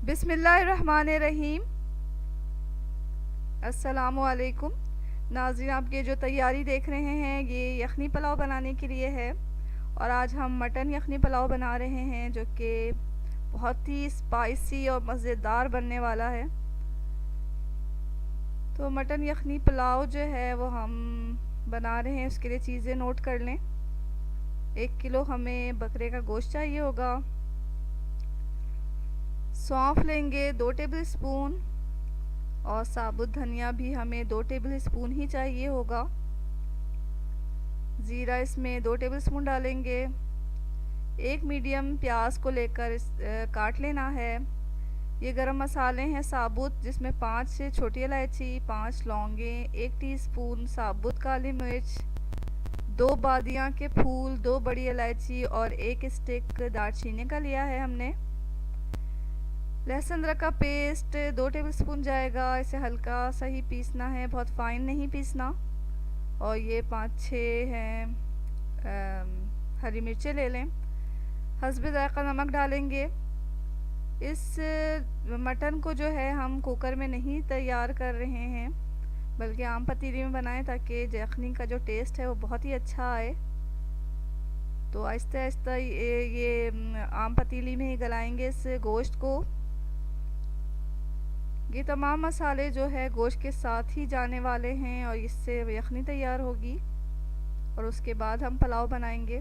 बिस्मिल्लाहिर्रहमानिर्रहीम। अस्सलामुअलैकुम नाज़रीन, आप ये जो तैयारी देख रहे हैं ये यखनी पुलाव बनाने के लिए है। और आज हम मटन यखनी पुलाव बना रहे हैं जो कि बहुत ही स्पाइसी और मज़ेदार बनने वाला है। तो मटन यखनी पुलाव जो है वो हम बना रहे हैं, उसके लिए चीज़ें नोट कर लें। 1 किलो हमें बकरे का गोश्त चाहिए होगा। सौंफ लेंगे 2 टेबल स्पून, और साबुत धनिया भी हमें 2 टेबल स्पून ही चाहिए होगा। ज़ीरा इसमें 2 टेबल स्पून डालेंगे। एक मीडियम प्याज को लेकर काट लेना है। ये गरम मसाले हैं साबुत, जिसमें 5 छोटी इलायची, 5 लौंगे, 1 टीस्पून साबुत काली मिर्च, 2 बादियाँ के फूल, 2 बड़ी इलायची और 1 स्टिक दालचीनी का लिया है हमने। लहसुन अदरक का पेस्ट 2 टेबलस्पून जाएगा। इसे हल्का सा ही पीसना है, बहुत फाइन नहीं पीसना। और ये 5-6 हैं हरी मिर्चें ले लें। हस्बे ज़ायक़ा नमक डालेंगे। इस मटन को जो है हम कुकर में नहीं तैयार कर रहे हैं, बल्कि आम पतीली में बनाएं ताकि यखनी का जो टेस्ट है वो बहुत ही अच्छा आए। तो आहिस्ता आहिस्ता ये आम पतीली में ही गलाएंगे इस गोश्त को। ये तमाम मसाले जो है गोश्त के साथ ही जाने वाले हैं और इससे यखनी तैयार होगी। और उसके बाद हम पुलाव बनाएंगे।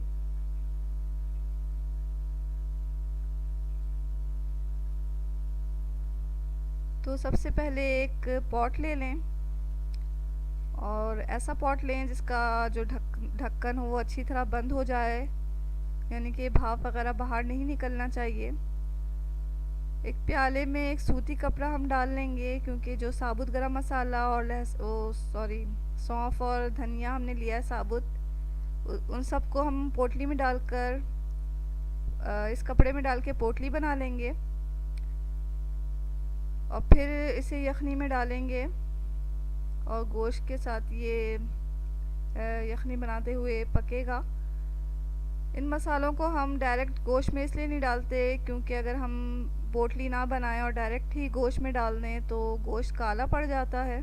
तो सबसे पहले एक पॉट ले लें, और ऐसा पॉट लें जिसका जो ढक्कन हो वो अच्छी तरह बंद हो जाए, यानी कि भाप वगैरह बाहर नहीं निकलना चाहिए। एक प्याले में एक सूती कपड़ा हम डाल लेंगे, क्योंकि जो साबुत गरम मसाला और सौंफ और धनिया हमने लिया है साबुत, उन सबको हम पोटली में डालकर इस कपड़े में डाल के पोटली बना लेंगे। और फिर इसे यखनी में डालेंगे और गोश्त के साथ ये यखनी बनाते हुए पकेगा। इन मसालों को हम डायरेक्ट गोश्त में इसलिए नहीं डालते क्योंकि अगर हम पोटली ना बनाएं और डायरेक्ट ही गोश्त में डाल दें तो गोश्त काला पड़ जाता है।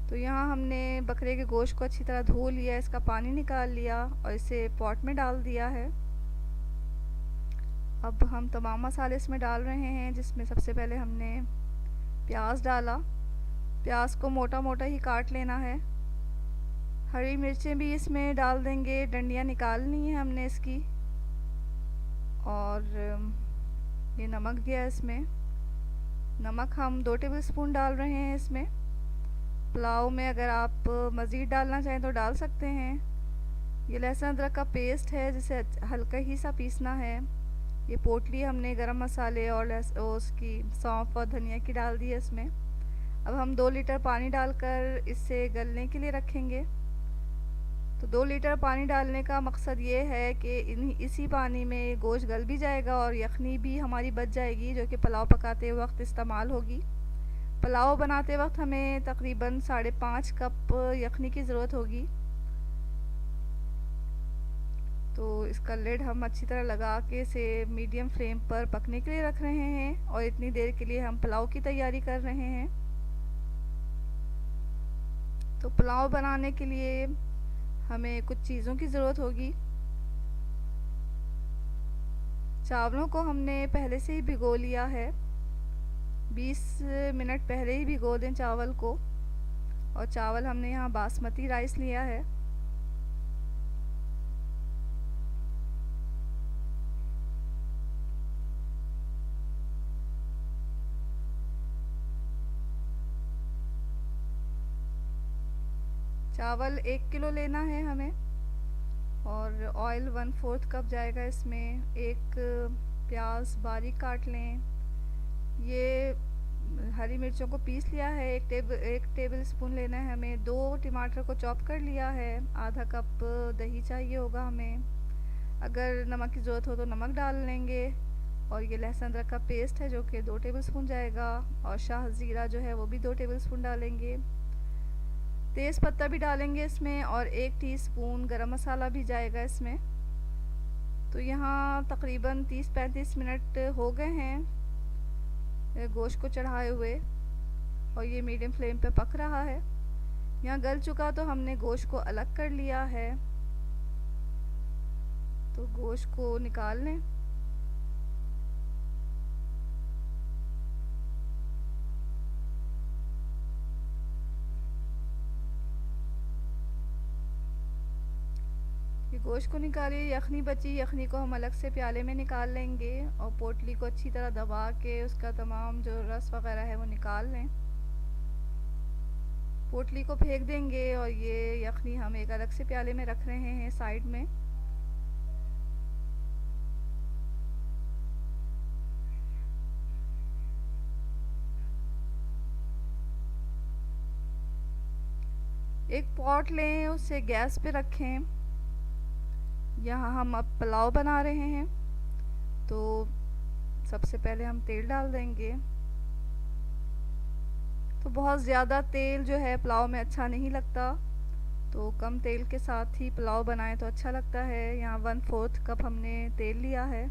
तो यहाँ हमने बकरे के गोश्त को अच्छी तरह धो लिया, इसका पानी निकाल लिया और इसे पॉट में डाल दिया है। अब हम तमाम मसाले इसमें डाल रहे हैं, जिसमें सबसे पहले हमने प्याज डाला। प्याज को मोटा मोटा ही काट लेना है। हरी मिर्चें भी इसमें डाल देंगे, डंडियाँ निकालनी है हमने इसकी। और ये नमक दिया इसमें। नमक हम 2 टेबल स्पून डाल रहे हैं इसमें। पुलाव में अगर आप मज़ीद डालना चाहें तो डाल सकते हैं। ये लहसुन अदरक का पेस्ट है, जिसे हल्का ही सा पीसना है। ये पोटली हमने गरम मसाले और उसकी सौंफ और धनिया की डाल दी है इसमें। अब हम 2 लीटर पानी डालकर इसे गलने के लिए रखेंगे। तो 2 लीटर पानी डालने का मकसद ये है कि इसी पानी में गोश्त गल भी जाएगा और यखनी भी हमारी बच जाएगी, जो कि पुलाव पकाते वक्त इस्तेमाल होगी। पुलाव बनाते वक्त हमें तकरीबन 5.5 कप यखनी की ज़रूरत होगी। तो इसका लिड हम अच्छी तरह लगा के इसे मीडियम फ्लेम पर पकने के लिए रख रहे हैं, और इतनी देर के लिए हम पुलाव की तैयारी कर रहे हैं। तो पुलाव बनाने के लिए हमें कुछ चीज़ों की ज़रूरत होगी। चावलों को हमने पहले से ही भिगो लिया है, 20 मिनट पहले ही भिगो दें चावल को। और चावल हमने यहाँ बासमती राइस लिया है। चावल 1 किलो लेना है हमें, और ऑयल 1/4 कप जाएगा इसमें। एक प्याज बारीक काट लें। ये हरी मिर्चों को पीस लिया है, 1 टेबल स्पून लेना है हमें। 2 टमाटर को चॉप कर लिया है। आधा कप दही चाहिए होगा हमें। अगर नमक की ज़रूरत हो तो नमक डाल लेंगे। और ये लहसुन अदरक का पेस्ट है जो कि 2 टेबल स्पून जाएगा। और शाह ज़ीरा जो है वो भी 2 टेबल स्पून डालेंगे। तेज़ पत्ता भी डालेंगे इसमें, और 1 टीस्पून गरम मसाला भी जाएगा इसमें। तो यहाँ तकरीबन 30-35 मिनट हो गए हैं गोश्त को चढ़ाए हुए, और ये मीडियम फ्लेम पे पक रहा है। यहाँ गल चुका तो हमने गोश्त को अलग कर लिया है। तो गोश्त को निकाल लें। ये गोश्त को निकालिए। यखनी बची, यखनी को हम अलग से प्याले में निकाल लेंगे और पोटली को अच्छी तरह दबा के उसका तमाम जो रस वगैरह है वो निकाल लें। पोटली को फेंक देंगे और ये यखनी हम एक अलग से प्याले में रख रहे हैं साइड में। एक पॉट लें, उसे गैस पे रखें। यहाँ हम अब पुलाव बना रहे हैं, तो सबसे पहले हम तेल डाल देंगे। तो बहुत ज़्यादा तेल जो है पुलाव में अच्छा नहीं लगता, तो कम तेल के साथ ही पुलाव बनाएं तो अच्छा लगता है। यहाँ 1/4 कप हमने तेल लिया है।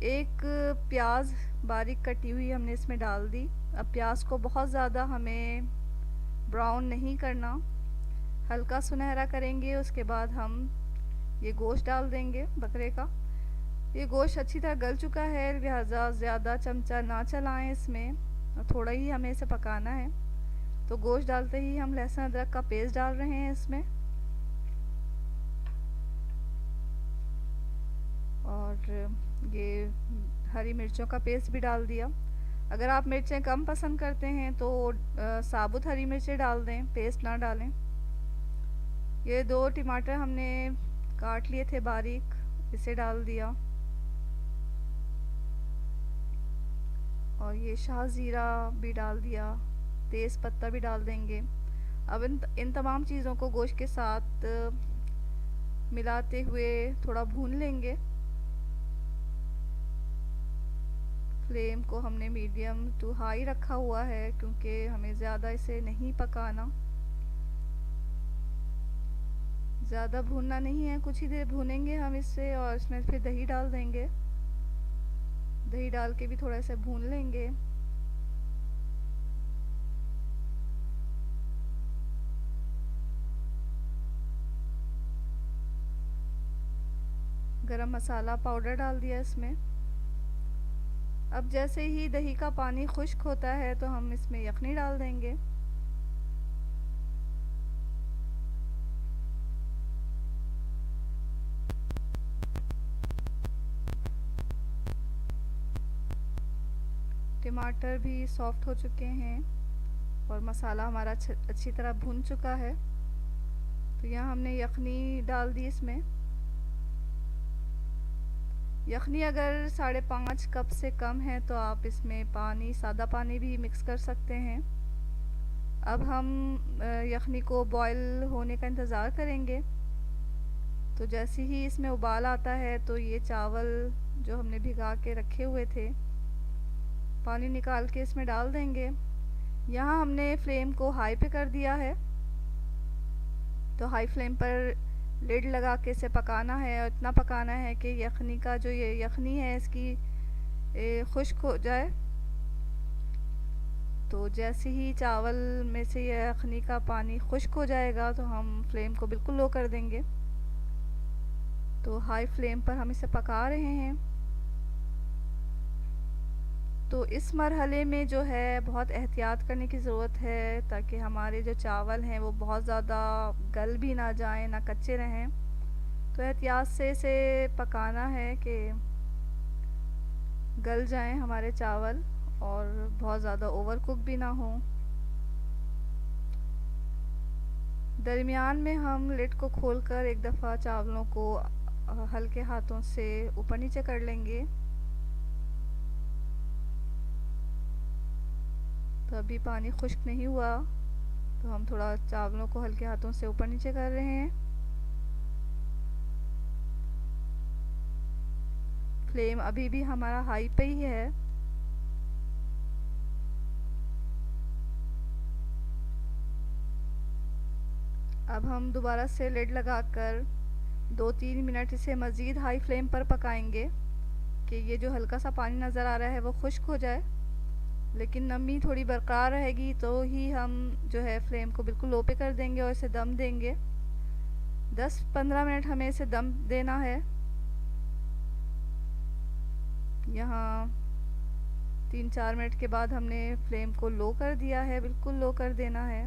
एक प्याज बारीक कटी हुई हमने इसमें डाल दी। अब प्याज को बहुत ज़्यादा हमें ब्राउन नहीं करना, हल्का सुनहरा करेंगे। उसके बाद हम ये गोश्त डाल देंगे बकरे का। ये गोश्त अच्छी तरह गल चुका है, लिहाजा ज़्यादा चमचा ना चलाएं इसमें, और थोड़ा ही हमें इसे पकाना है। तो गोश्त डालते ही हम लहसुन अदरक का पेस्ट डाल रहे हैं इसमें, और ये हरी मिर्चों का पेस्ट भी डाल दिया। अगर आप मिर्चें कम पसंद करते हैं तो साबुत हरी मिर्चें डाल दें, पेस्ट ना डालें। ये 2 टमाटर हमने काट लिए थे बारीक, इसे डाल दिया, और ये शाह ज़ीरा भी डाल दिया, तेज़ पत्ता भी डाल देंगे। अब इन तमाम चीज़ों को गोश्त के साथ मिलाते हुए थोड़ा भून लेंगे। फ्लेम को हमने मीडियम टू हाई रखा हुआ है, क्योंकि हमें ज़्यादा इसे नहीं पकाना, ज़्यादा भूनना नहीं है। कुछ ही देर भूनेंगे हम इससे, और इसमें फिर दही डाल देंगे। दही डाल के भी थोड़ा सा भून लेंगे। गरम मसाला पाउडर डाल दिया इसमें। अब जैसे ही दही का पानी खुश्क होता है तो हम इसमें यखनी डाल देंगे। टमाटर भी सॉफ्ट हो चुके हैं और मसाला हमारा अच्छी तरह भून चुका है। तो यहाँ हमने यखनी डाल दी इसमें। यखनी अगर 5.5 कप से कम है तो आप इसमें पानी, सादा पानी भी मिक्स कर सकते हैं। अब हम यखनी को बॉईल होने का इंतज़ार करेंगे। तो जैसे ही इसमें उबाल आता है तो ये चावल जो हमने भिगा के रखे हुए थे, पानी निकाल के इसमें डाल देंगे। यहाँ हमने फ्लेम को हाई पे कर दिया है, तो हाई फ्लेम पर लिड लगा के इसे पकाना है, और इतना पकाना है कि यखनी का जो ये यखनी है इसकी खुश्क हो जाए। तो जैसे ही चावल में से ये यखनी का पानी खुश्क हो जाएगा तो हम फ्लेम को बिल्कुल लो कर देंगे। तो हाई फ्लेम पर हम इसे पका रहे हैं। तो इस मरहले में जो है बहुत एहतियात करने की ज़रूरत है, ताकि हमारे जो चावल हैं वो बहुत ज़्यादा गल भी ना जाएं, ना कच्चे रहें। तो एहतियात से इसे पकाना है कि गल जाएं हमारे चावल, और बहुत ज़्यादा ओवर कुक भी ना हो। दरमियान में हम लिड को खोलकर एक दफ़ा चावलों को हल्के हाथों से ऊपर नीचे कर लेंगे। तो अभी पानी खुश्क नहीं हुआ, तो हम थोड़ा चावलों को हल्के हाथों से ऊपर नीचे कर रहे हैं। फ्लेम अभी भी हमारा हाई पे ही है। अब हम दोबारा से लिड लगाकर 2-3 मिनट इसे मज़ीद हाई फ्लेम पर पकाएंगे कि ये जो हल्का सा पानी नज़र आ रहा है वो खुश्क हो जाए, लेकिन नमी थोड़ी बरकरार रहेगी तो ही हम जो है फ्लेम को बिल्कुल लो पे कर देंगे और इसे दम देंगे। 10-15 मिनट हमें इसे दम देना है। यहाँ 3-4 मिनट के बाद हमने फ्लेम को लो कर दिया है, बिल्कुल लो कर देना है।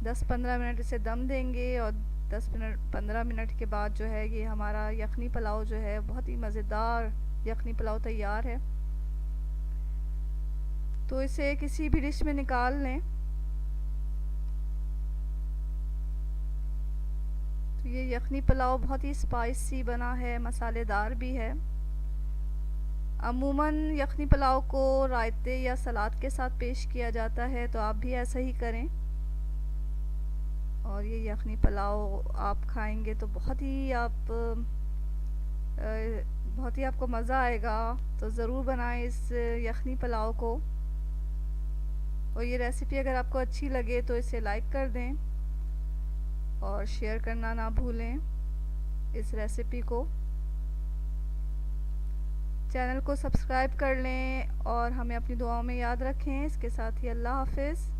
10-15 मिनट इसे दम देंगे और 10-15 मिनट के बाद जो है ये हमारा यखनी पुलाव जो है बहुत ही मज़ेदार यखनी पुलाव तैयार है। तो इसे किसी भी डिश में निकाल लें। तो ये यखनी पुलाव बहुत ही स्पाइसी बना है, मसालेदार भी है। अमूमन यखनी पुलाव को रायते या सलाद के साथ पेश किया जाता है, तो आप भी ऐसा ही करें। और ये यखनी पुलाव आप खाएंगे तो बहुत ही आपको मज़ा आएगा। तो ज़रूर बनाएं इस यखनी पुलाव को। और ये रेसिपी अगर आपको अच्छी लगे तो इसे लाइक कर दें और शेयर करना ना भूलें इस रेसिपी को। चैनल को सब्सक्राइब कर लें और हमें अपनी दुआओं में याद रखें। इसके साथ ही अल्लाह हाफ़िज़।